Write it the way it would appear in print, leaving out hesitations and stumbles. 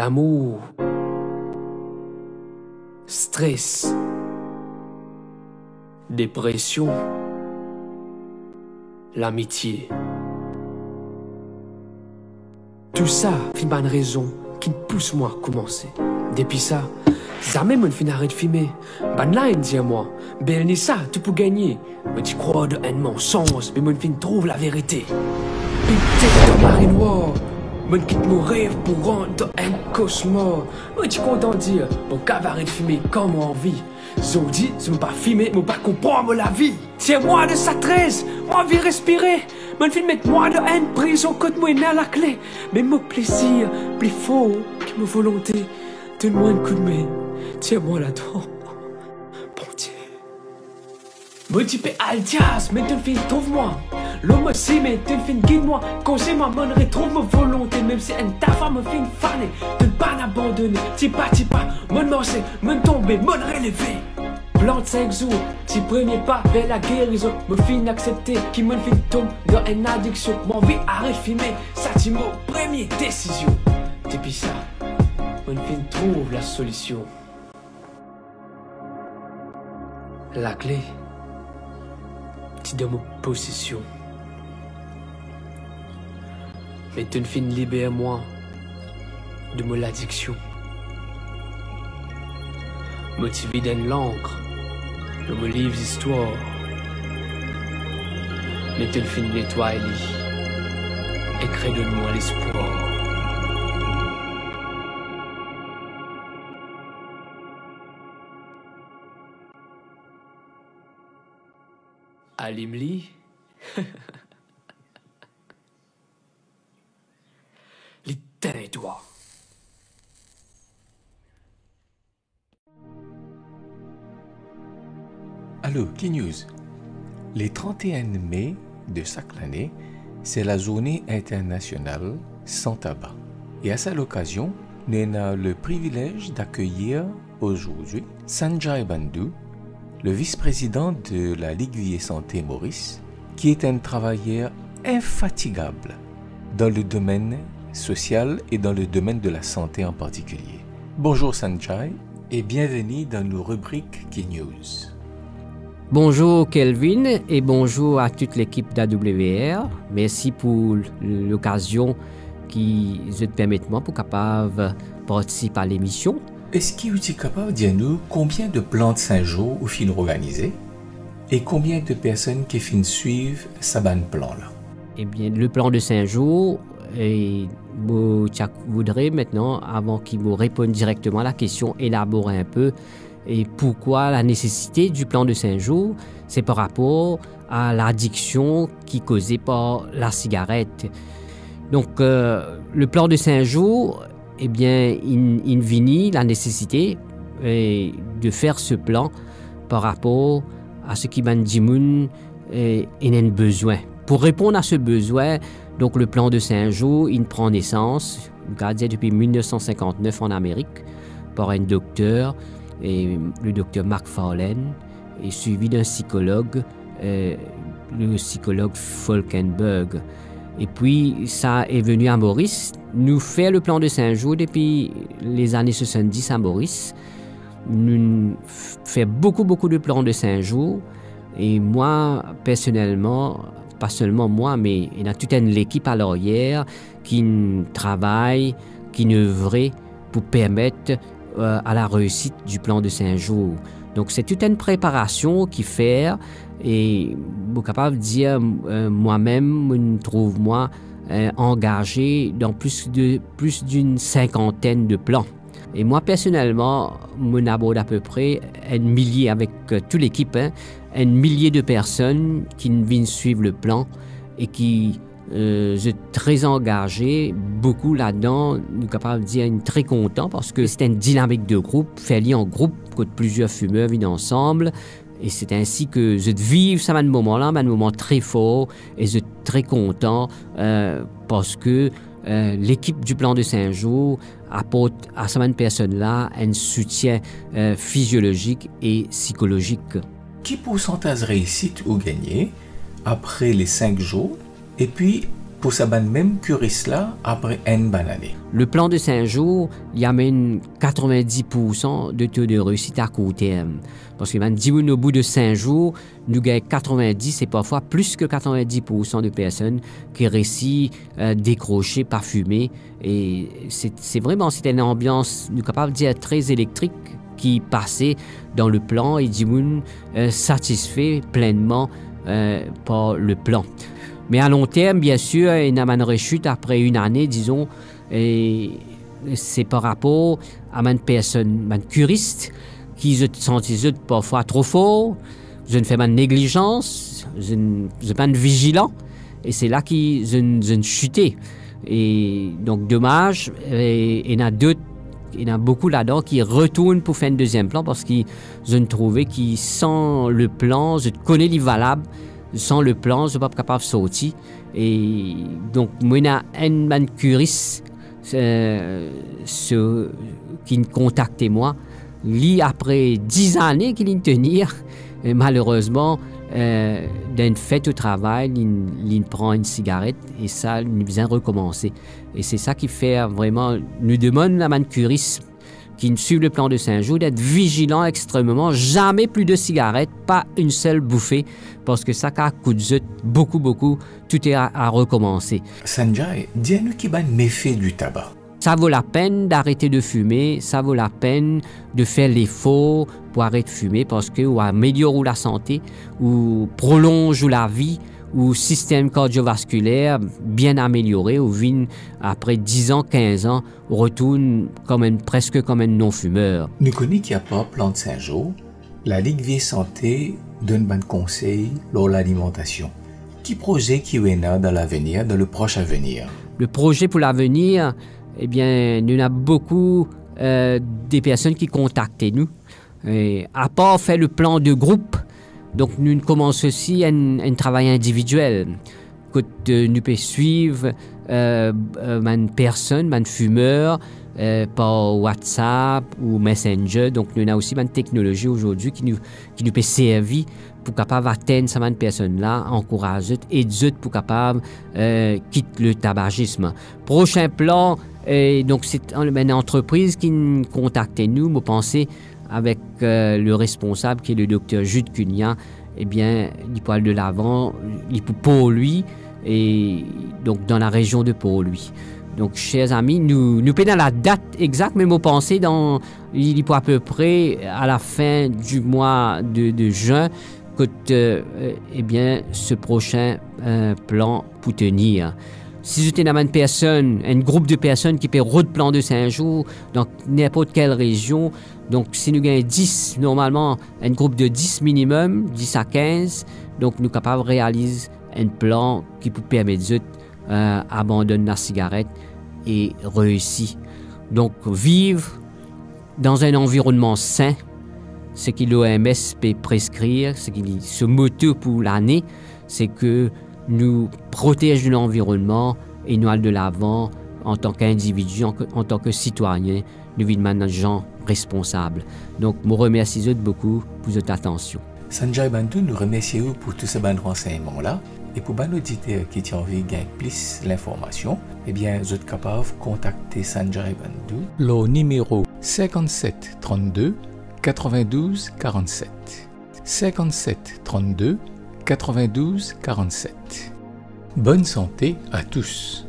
l'amour, stress, dépression, l'amitié. Tout ça, c'est une raison qui me pousse moi à commencer. Depuis ça, jamais je fin arrêter de filmer. Ban là, il dit à moi, belle ni ça, tu peux gagner. Mais tu crois de un mensonge, mais je fin trouve la vérité. Puis peut-être dans Marine Noire, je quitte mon rêve pour rentrer dans un cauchemar. Je suis content de dire, mon cabaret de filmer comme envie. Zodi, je ne pas filmer, je ne pas comprendre la vie. Tiens-moi de sa 13, moi vie respirer. Je ne mettre moi dans une prison quand moi à la clé. Mais mon plaisir, plus fort que ma volonté. Donne-moi un coup de main, tiens-moi là-dedans. Bon Dieu. Mon type est Altias, mais tu fais trouve-moi. L'homme aussi, mais tu fais guide-moi. Conseille-moi, mon retrouve ma volonté. Même si un tafa me fait faner, de ne pas abandonner. Tipa, mon lancer, mon tomber, mon relever. Plan de 5 jours, petit premier pas vers la guérison. Me fin accepter, qui me fait tomber dans une addiction. Mon vie arrête filmer, ça c'est mon première décision. Depuis ça, mon fin trouve la solution. La clé, c'est dans ma possession. Mais tu ne fin libère-moi de mon addiction. Motivé d'une l'encre, je me livre d'histoire. Mais tu ne fin nettoie et crée de moi l'espoir. Alimli, les territoires. Allô, K-News. Le 31 mai de chaque année, c'est la journée internationale sans tabac. Et à cette occasion, nous avons le privilège d'accueillir aujourd'hui Sanjay Bandhu, le vice-président de la Ligue Vie et Santé Maurice, qui est un travailleur infatigable dans le domaine social et dans le domaine de la santé en particulier. Bonjour Sanjay et bienvenue dans nos rubriques K-News. Bonjour Kelvin et bonjour à toute l'équipe d'AWR. Merci pour l'occasion qui te permet moi pour capable participer à l'émission. Est-ce que vous êtes capable de dire nous combien de plans de Saint-Jean vous finissez organisés et combien de personnes qui finissent suivre ce plan là? Eh bien, le plan de Saint-Jean, je voudrais maintenant, avant qu'il me réponde directement à la question, élaborer un peu et pourquoi la nécessité du plan de Saint-Jean, c'est par rapport à l'addiction qui est causée par la cigarette. Donc, le plan de Saint-Jean, eh bien, il vient la nécessité de faire ce plan par rapport à ce qui Bandimoun a besoin. Pour répondre à ce besoin, donc le plan de Saint-Jean, il prend naissance, depuis 1959 en Amérique, par un docteur, le docteur Mark Farlane, et suivi d'un psychologue, le psychologue Falkenberg. Et puis, ça est venu à Maurice. Nous faisons le plan de Saint-Jean depuis les années 70 à Maurice. Nous faisons beaucoup de plans de Saint-Jean. Et moi, personnellement, pas seulement moi, mais il y a toute une équipe à l'arrière qui travaille, qui œuvre pour permettre à la réussite du plan de Saint-Jean. Donc, c'est toute une préparation qui fait. Et je suis capable de dire, moi-même, je me trouve engagé dans plus d'une cinquantaine de plans. Et moi, personnellement, je aborde à peu près un millier, avec toute l'équipe, un millier de personnes qui viennent suivre le plan et qui sont très engagés, beaucoup là-dedans, je suis capable de dire, très content parce que c'est une dynamique de groupe, fait en groupe, que plusieurs fumeurs viennent ensemble. Et c'est ainsi que je vis ça, un moment-là, un moment très fort, et je suis très content parce que l'équipe du plan de Saint-Jean apporte à cette personne-là un soutien physiologique et psychologique. Quel pourcentage réussite ou gagné après les 5 jours? Et puis, pour sa ban même curiste là après une bonne année. Le plan de 5 jours, il amène 90% de taux de réussite à court terme. Parce que au bout de 5 jours, nous gagnons 90 et parfois plus que 90% de personnes qui réussissent à décrocher, parfumer. Et c'est vraiment, c'était une ambiance, nous capables de dire, très électrique qui passait dans le plan et Dimoun satisfait pleinement par le plan. Mais à long terme, bien sûr, il y a une rechute après une année, disons, et c'est par rapport à une personne, une curiste, qui se sentent parfois trop fort, je ne fais pas de négligence, je ne suis pas vigilant, et c'est là qu'ils je chuté. Et donc, dommage, et il y en a beaucoup là-dedans qui retournent pour faire un deuxième plan parce qu'ils ont trouvé qu'ils sans le plan, je connais les valables, sans le plan, je ne suis pas capable de sortir. Et donc, moi, il y a un curiste qui me contactait moi, lui, après 10 années qu'il y tenir, et malheureusement, d'une fête au travail, il prend une cigarette et ça, il vient recommencer. Et c'est ça qui fait vraiment, nous demande la manucuriste qui suit le plan de 5 jours d'être vigilant extrêmement, jamais plus de cigarettes, pas une seule bouffée, parce que ça, quand coup de zut, beaucoup, tout est à recommencer. Sanjay, dis-nous qui est le méfait du tabac. Ça vaut la peine d'arrêter de fumer, ça vaut la peine de faire l'effort pour arrêter de fumer parce que ou améliore la santé, ou prolonge la vie, ou système cardiovasculaire bien amélioré, ou vin après 10 ans, 15 ans, retourne presque comme un non-fumeur. Nous connaissons qu'il n'y a pas plan de 5 jours. La Ligue Vie Santé donne bon conseil lors de l'alimentation. Qui projet qui est là dans l'avenir, dans le proche avenir? Le projet pour l'avenir, eh bien, nous avons beaucoup des personnes qui contactent nous. Et à part faire le plan de groupe, donc nous commençons aussi un travail individuel. Nous pouvons suivre une personne, un fumeur, par WhatsApp ou Messenger. Donc nous avons aussi une technologie aujourd'hui qui nous peut servir pour capable atteindre cette personne-là, encourager et aider pour capable quitter le tabagisme. Prochain plan, donc c'est une entreprise qui nous contacte nous, vous pensez avec le responsable qui est le docteur Jude Cunha, eh bien, il peut aller de l'avant, il peut pour lui et donc dans la région de Port-Louis. Donc, chers amis, nous sommes dans la date exacte, mais vous pensez il peut à peu près à la fin du mois de juin que eh bien, ce prochain plan pour tenir. Si j'étais dans une personne, un groupe de personnes qui peut route plan de 5 jours dans n'importe quelle région, donc si nous gagnons 10, normalement, un groupe de 10 minimum, 10 à 15, donc nous sommes capables de réaliser un plan qui peut permettre d'abandonner la cigarette et réussir. Donc vivre dans un environnement sain, ce que l'OMS peut prescrire, ce motto pour l'année, c'est que nous protégeons de l'environnement et nous allons de l'avant en tant qu'individu, en tant que citoyen, nous vivons des gens responsables. Donc, je vous remercie beaucoup pour votre attention. Sanjay Bandou, nous remercions pour tous ces bons renseignements-là. Et pour les auditeurs qui ont envie de gagner plus l'information, eh bien, vous êtes capable de contacter Sanjay Bandou. Le numéro 57 32 92 47. 57 32 92 47. Bonne santé à tous.